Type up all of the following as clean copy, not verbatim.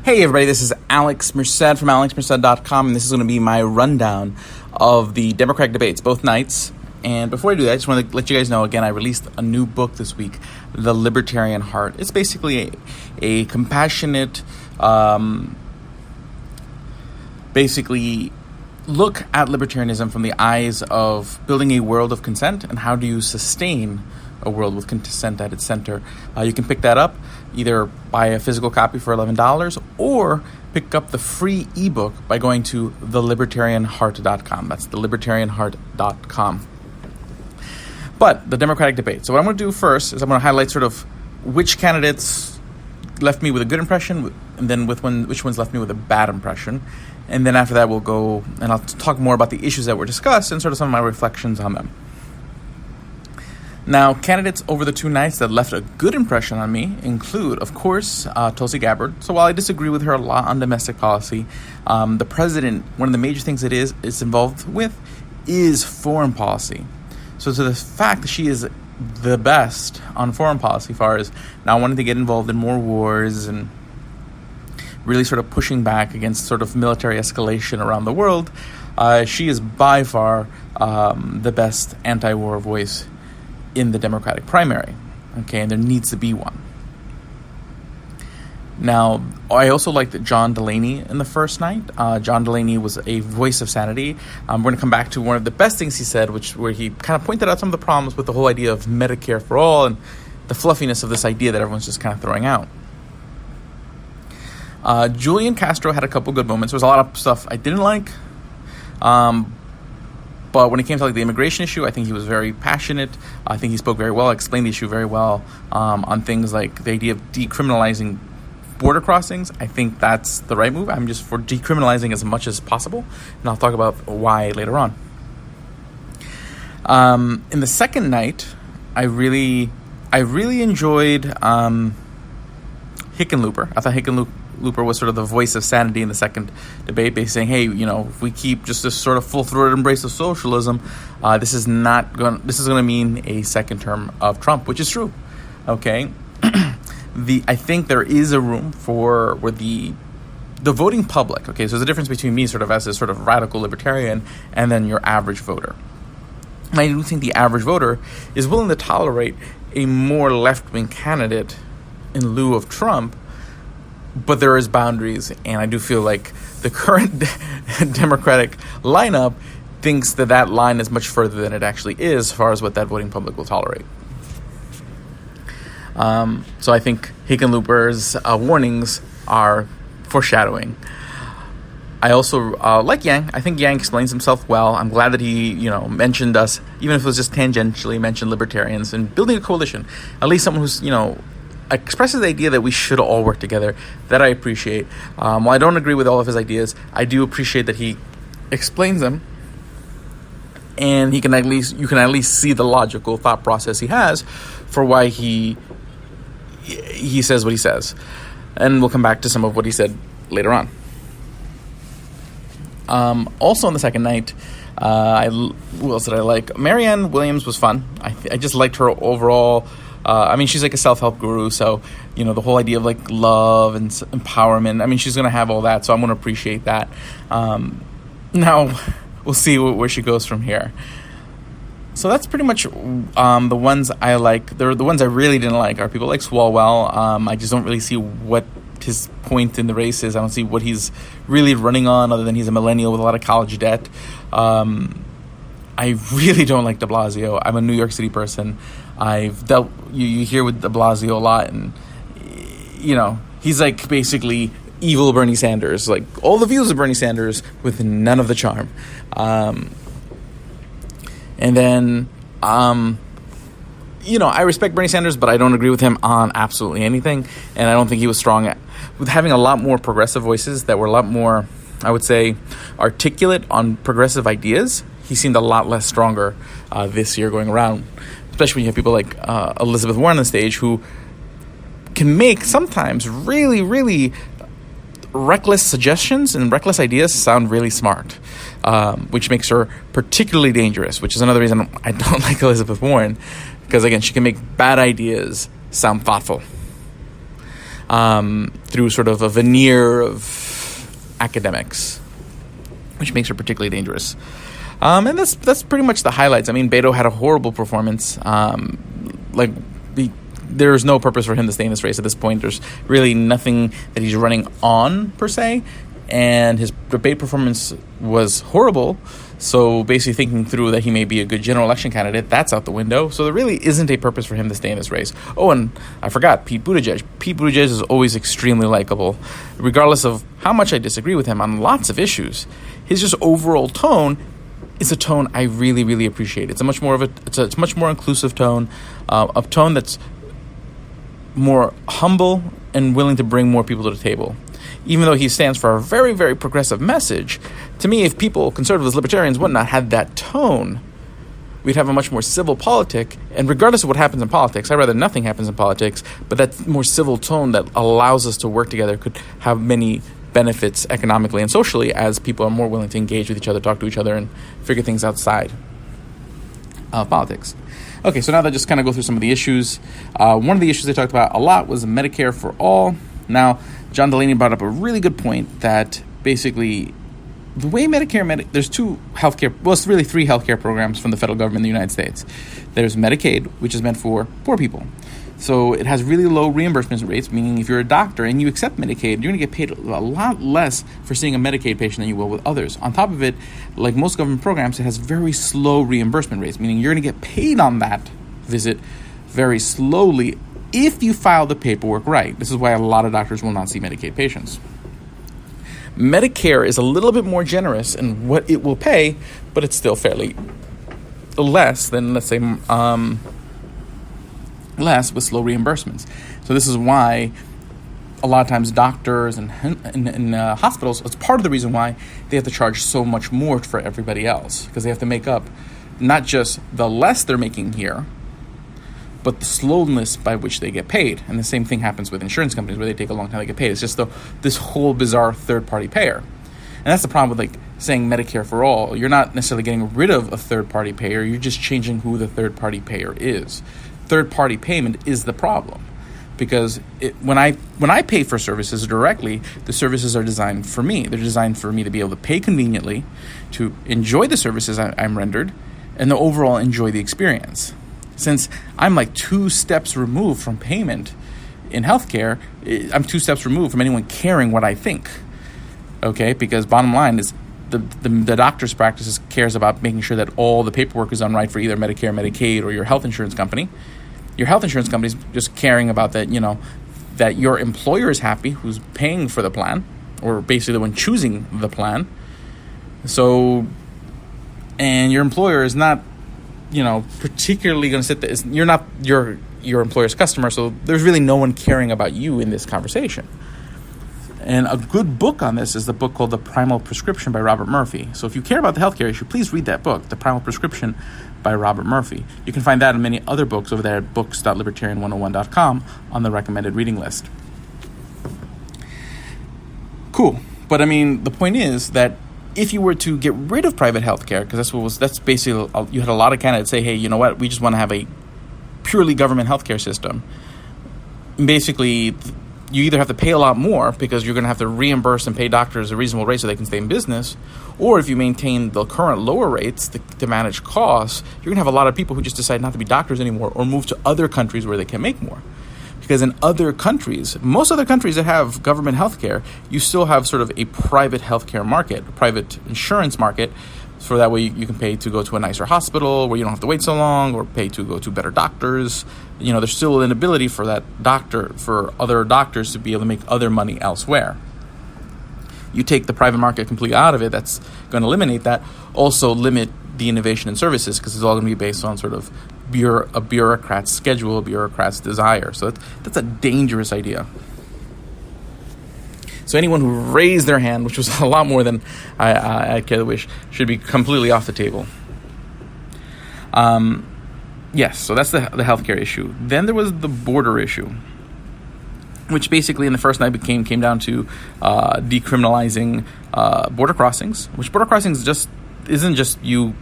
Hey everybody, this is Alex Merced from alexmerced.com, and this is going to be my rundown of the Democratic debates, both nights. And before I do that, I just want to let you guys know, again, I released a new book this week, The Libertarian Heart. It's basically a compassionate, basically look at libertarianism from the eyes of building a world of consent and how do you sustain a world with consent at its center. You can pick that up, either buy a physical copy for $11 or pick up the free ebook by going to thelibertarianheart.com. That's thelibertarianheart.com. But the Democratic debate. So what I'm going to do first is I'm going to highlight sort of which candidates left me with a good impression and then which ones left me with a bad impression. And then after that, we'll go and I'll talk more about the issues that were discussed and sort of some of my reflections on them. Now, candidates over the two nights that left a good impression on me include, of course, Tulsi Gabbard. So while I disagree with her a lot on domestic policy, the president, one of the major things it is involved with is foreign policy. So to the fact that she is the best on foreign policy, as far as not wanting to get involved in more wars and really sort of pushing back against sort of military escalation around the world, she is by far the best anti-war voice in the Democratic primary, okay, and there needs to be one. Now, I also liked John Delaney in the first night. John Delaney was a voice of sanity. We're going to come back to one of the best things he said, where he kind of pointed out some of the problems with the whole idea of Medicare for all and the fluffiness of this idea that everyone's just kind of throwing out. Julian Castro had a couple good moments. There was a lot of stuff I didn't like. But when it came to the immigration issue, I think he was very passionate. I think he spoke very well, explained the issue very well on things like the idea of decriminalizing border crossings. I think that's the right move. I'm just for decriminalizing as much as possible, and I'll talk about why later on. In the second night, I really enjoyed Hickenlooper. I thought Hickenlooper was sort of the voice of sanity in the second debate, basically saying, hey, if we keep just this sort of full-throated embrace of socialism, this is going to mean a second term of Trump, which is true. Okay, I think there is a room for where the voting public. Okay, so there's a difference between me sort of as a sort of radical libertarian and then your average voter. And I do think the average voter is willing to tolerate a more left-wing candidate in lieu of Trump. But there is boundaries, and I do feel like the current Democratic lineup thinks that line is much further than it actually is as far as what that voting public will tolerate. So I think Hickenlooper's warnings are foreshadowing. I also like Yang. I think Yang explains himself well. I'm glad that he, mentioned us, even if it was just tangentially mentioned libertarians and building a coalition. At least someone who's, expresses the idea that we should all work together. That I appreciate. While I don't agree with all of his ideas, I do appreciate that he explains them, and you can at least see the logical thought process he has for why he says what he says. And we'll come back to some of what he said later on. Also on the second night, who else did I like? Marianne Williams was fun. I just liked her overall. She's like a self-help guru, so, the whole idea of, love and empowerment, she's going to have all that, so I'm going to appreciate that. Now, we'll see where she goes from here. So that's pretty much the ones I like. The ones I really didn't like are people like Swalwell. I just don't really see what his point in the race is. I don't see what he's really running on other than he's a millennial with a lot of college debt. I really don't like de Blasio. I'm a New York City person. I've dealt, you hear with de Blasio a lot, and, he's like basically evil Bernie Sanders, like all the views of Bernie Sanders with none of the charm. And then, I respect Bernie Sanders, but I don't agree with him on absolutely anything, and I don't think he was strong with having a lot more progressive voices that were a lot more, I would say, articulate on progressive ideas. He seemed a lot less stronger this year going around, especially when you have people like Elizabeth Warren on the stage who can make sometimes really, really reckless suggestions and reckless ideas sound really smart, which makes her particularly dangerous, which is another reason I don't like Elizabeth Warren, because, again, she can make bad ideas sound thoughtful. through sort of a veneer of academics, which makes her particularly dangerous. And that's pretty much the highlights. I mean, Beto had a horrible performance. There's no purpose for him to stay in this race at this point. There's really nothing that he's running on, per se. And his debate performance was horrible. So basically thinking through that he may be a good general election candidate, that's out the window. So there really isn't a purpose for him to stay in this race. Oh, and I forgot, Pete Buttigieg. Pete Buttigieg is always extremely likable, regardless of how much I disagree with him on lots of issues. His just overall tone is a tone I really, really appreciate. It's a much more inclusive tone, a tone that's more humble and willing to bring more people to the table. Even though he stands for a very, very progressive message, to me, if people, conservatives, libertarians, whatnot, had that tone, we'd have a much more civil politic. And regardless of what happens in politics, I'd rather nothing happens in politics, but that more civil tone that allows us to work together could have many benefits economically and socially as people are more willing to engage with each other, talk to each other, and figure things outside politics. Okay, so now that just kind of go through some of the issues. One of the issues they talked about a lot was Medicare for all. Now, John Delaney brought up a really good point that basically the way there's two healthcare, well, it's really three healthcare programs from the federal government in the United States. There's Medicaid, which is meant for poor people. So it has really low reimbursement rates, meaning if you're a doctor and you accept Medicaid, you're going to get paid a lot less for seeing a Medicaid patient than you will with others. On top of it, like most government programs, it has very slow reimbursement rates, meaning you're going to get paid on that visit very slowly if you file the paperwork right. This is why a lot of doctors will not see Medicaid patients. Medicare is a little bit more generous in what it will pay, but it's still fairly less than, let's say, less with slow reimbursements. So this is why a lot of times doctors and hospitals, it's part of the reason why they have to charge so much more for everybody else, because they have to make up not just the less they're making here, but the slowness by which they get paid. And the same thing happens with insurance companies where they take a long time to get paid. It's just this whole bizarre third-party payer. And that's the problem with saying Medicare for all. You're not necessarily getting rid of a third-party payer. You're just changing who the third-party payer is. Third-party payment is the problem, because when I pay for services directly, the services are designed for me. They're designed for me to be able to pay conveniently, to enjoy the services I'm rendered, and to overall enjoy the experience. Since I'm like 2 steps removed from payment in healthcare, I'm 2 steps removed from anyone caring what I think. Okay, because bottom line is the doctor's practice cares about making sure that all the paperwork is done right for either Medicare, Medicaid, or your health insurance company. Your health insurance company is just caring about that, that your employer is happy, who's paying for the plan, or basically the one choosing the plan. So, and your employer is not, particularly going to sit there. You're not your employer's customer, so there's really no one caring about you in this conversation. And a good book on this is the book called The Primal Prescription by Robert Murphy. So if you care about the healthcare issue, please read that book, The Primal Prescription by Robert Murphy. You can find that and many other books over there at books.libertarian101.com on the recommended reading list. Cool. But the point is that if you were to get rid of private healthcare, because that's basically, you had a lot of candidates say, hey, you know what, we just want to have a purely government healthcare system. Basically, you either have to pay a lot more because you're going to have to reimburse and pay doctors a reasonable rate so they can stay in business, or if you maintain the current lower rates to manage costs, you're going to have a lot of people who just decide not to be doctors anymore or move to other countries where they can make more. Because in other countries, most other countries that have government healthcare, you still have sort of a private healthcare market, a private insurance market, so that way you can pay to go to a nicer hospital where you don't have to wait so long, or pay to go to better doctors. There's still an ability for other doctors to be able to make other money elsewhere. You take the private market completely out of it, that's going to eliminate that. Also limit the innovation in services, because it's all going to be based on sort of a bureaucrat's schedule, a bureaucrat's desire. So that's a dangerous idea. So anyone who raised their hand, which was a lot more than I care to wish, should be completely off the table. Yes, so that's the healthcare issue. Then there was the border issue, which basically in the first night came down to decriminalizing border crossings, which border crossings isn't just you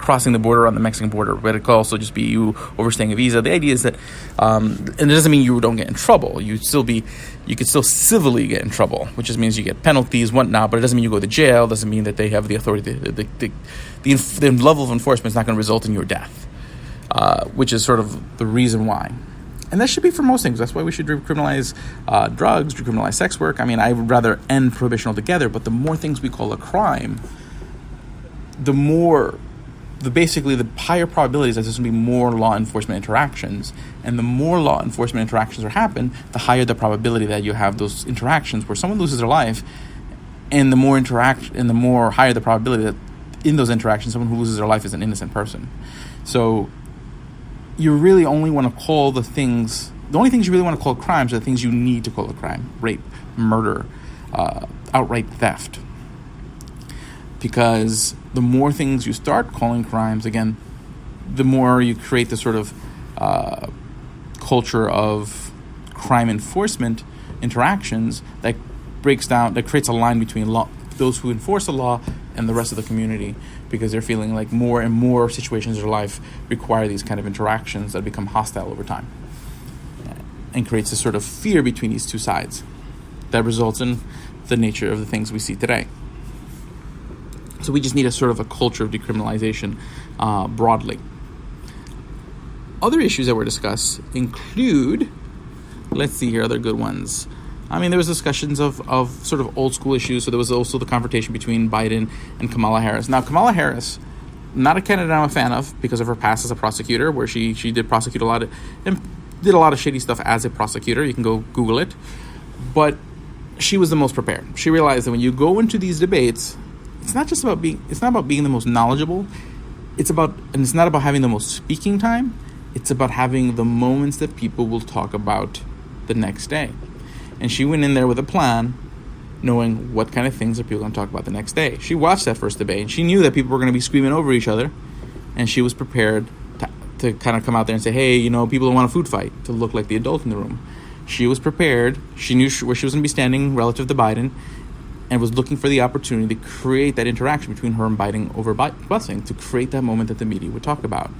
crossing the border on the Mexican border, but it could also just be you overstaying a visa. The idea is that, and it doesn't mean you don't get in trouble. You could still civilly get in trouble, which just means you get penalties, whatnot, but it doesn't mean you go to jail. It doesn't mean that they have the authority. The level of enforcement is not going to result in your death, which is sort of the reason why. And that should be for most things. That's why we should decriminalize drugs, decriminalize sex work. I mean, I would rather end prohibition altogether, but the more things we call a crime, the higher probabilities that there's going to be more law enforcement interactions. And the more law enforcement interactions happen, the higher the probability that you have those interactions where someone loses their life, and the more higher the probability that in those interactions, someone who loses their life is an innocent person. So you really only want to call the only things you really want to call crimes are the things you need to call a crime: rape, murder, outright theft. Because the more things you start calling crimes, again, the more you create this sort of culture of crime enforcement interactions that creates a line between those who enforce the law and the rest of the community, because they're feeling like more and more situations in their life require these kind of interactions that become hostile over time, and creates this sort of fear between these two sides that results in the nature of the things we see today. So we just need a sort of a culture of decriminalization broadly. Other issues that were discussed include, let's see here, other good ones. I mean, there was discussions of sort of old school issues. So there was also the confrontation between Biden and Kamala Harris. Now, Kamala Harris, not a candidate I'm a fan of because of her past as a prosecutor, where she did prosecute a lot of shady stuff as a prosecutor. You can go Google it. But she was the most prepared. She realized that when you go into these debates, it's not about being the most knowledgeable. It's not about having the most speaking time. It's about having the moments that people will talk about the next day. And she went in there with a plan, knowing what kind of things are people going to talk about the next day. She watched that first debate, and she knew that people were going to be screaming over each other, and she was prepared to kind of come out there and say, hey, people don't want a food fight, to look like the adult in the room. She was prepared. She knew where she was going to be standing relative to Biden, and was looking for the opportunity to create that interaction between her and Biden over busing, to create that moment that the media would talk about.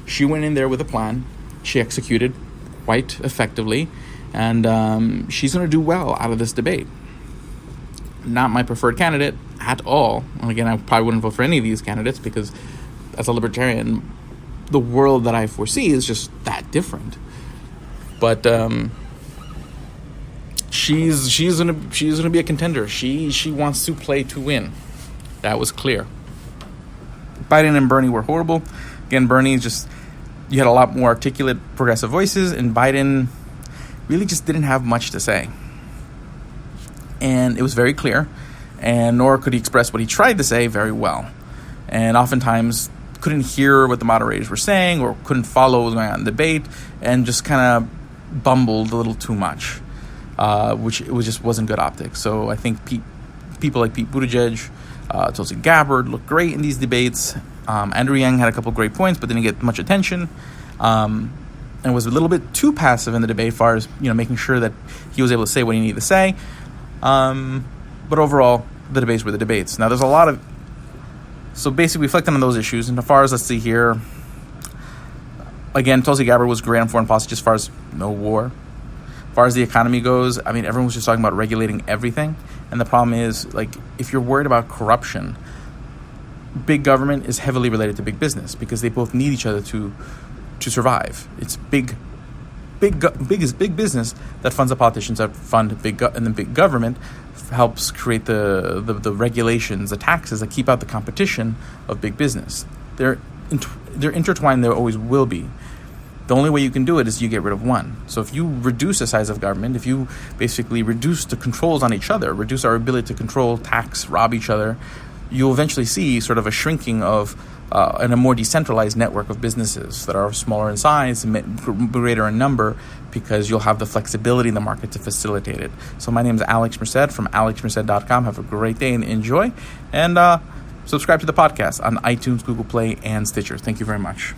She went in there with a plan. She executed quite effectively, and she's going to do well out of this debate. Not my preferred candidate at all. And again, I probably wouldn't vote for any of these candidates because as a libertarian, the world that I foresee is just that different. But she's gonna be a contender. She wants to play to win. That was clear. Biden and Bernie were horrible. Again, Bernie you had a lot more articulate progressive voices, and Biden really just didn't have much to say. And it was very clear, and nor could he express what he tried to say very well. And oftentimes couldn't hear what the moderators were saying, or couldn't follow what was going on in the debate, and just kind of bumbled a little too much, which just wasn't good optics. So I think people like Pete Buttigieg, Tulsi Gabbard looked great in these debates. Andrew Yang had a couple great points, but didn't get much attention, and was a little bit too passive in the debate as far as making sure that he was able to say what he needed to say. But overall, the debates were the debates. Now, there's a lot of... So basically, reflecting on those issues, and as far as, let's see here, again, Tulsi Gabbard was great on foreign policy as far as no war. As far as the economy goes, I mean, everyone was just talking about regulating everything. And the problem is, if you're worried about corruption, big government is heavily related to big business because they both need each other to survive. It's big business that funds the politicians that fund and the big government helps create the regulations, the taxes that keep out the competition of big business. They're intertwined. There always will be. The only way you can do it is you get rid of one. So if you reduce the size of government, if you basically reduce the controls on each other, reduce our ability to control, tax, rob each other, you'll eventually see sort of a shrinking of and a more decentralized network of businesses that are smaller in size, greater in number, because you'll have the flexibility in the market to facilitate it. So my name is Alex Merced from alexmerced.com. Have a great day and enjoy. And subscribe to the podcast on iTunes, Google Play, and Stitcher. Thank you very much.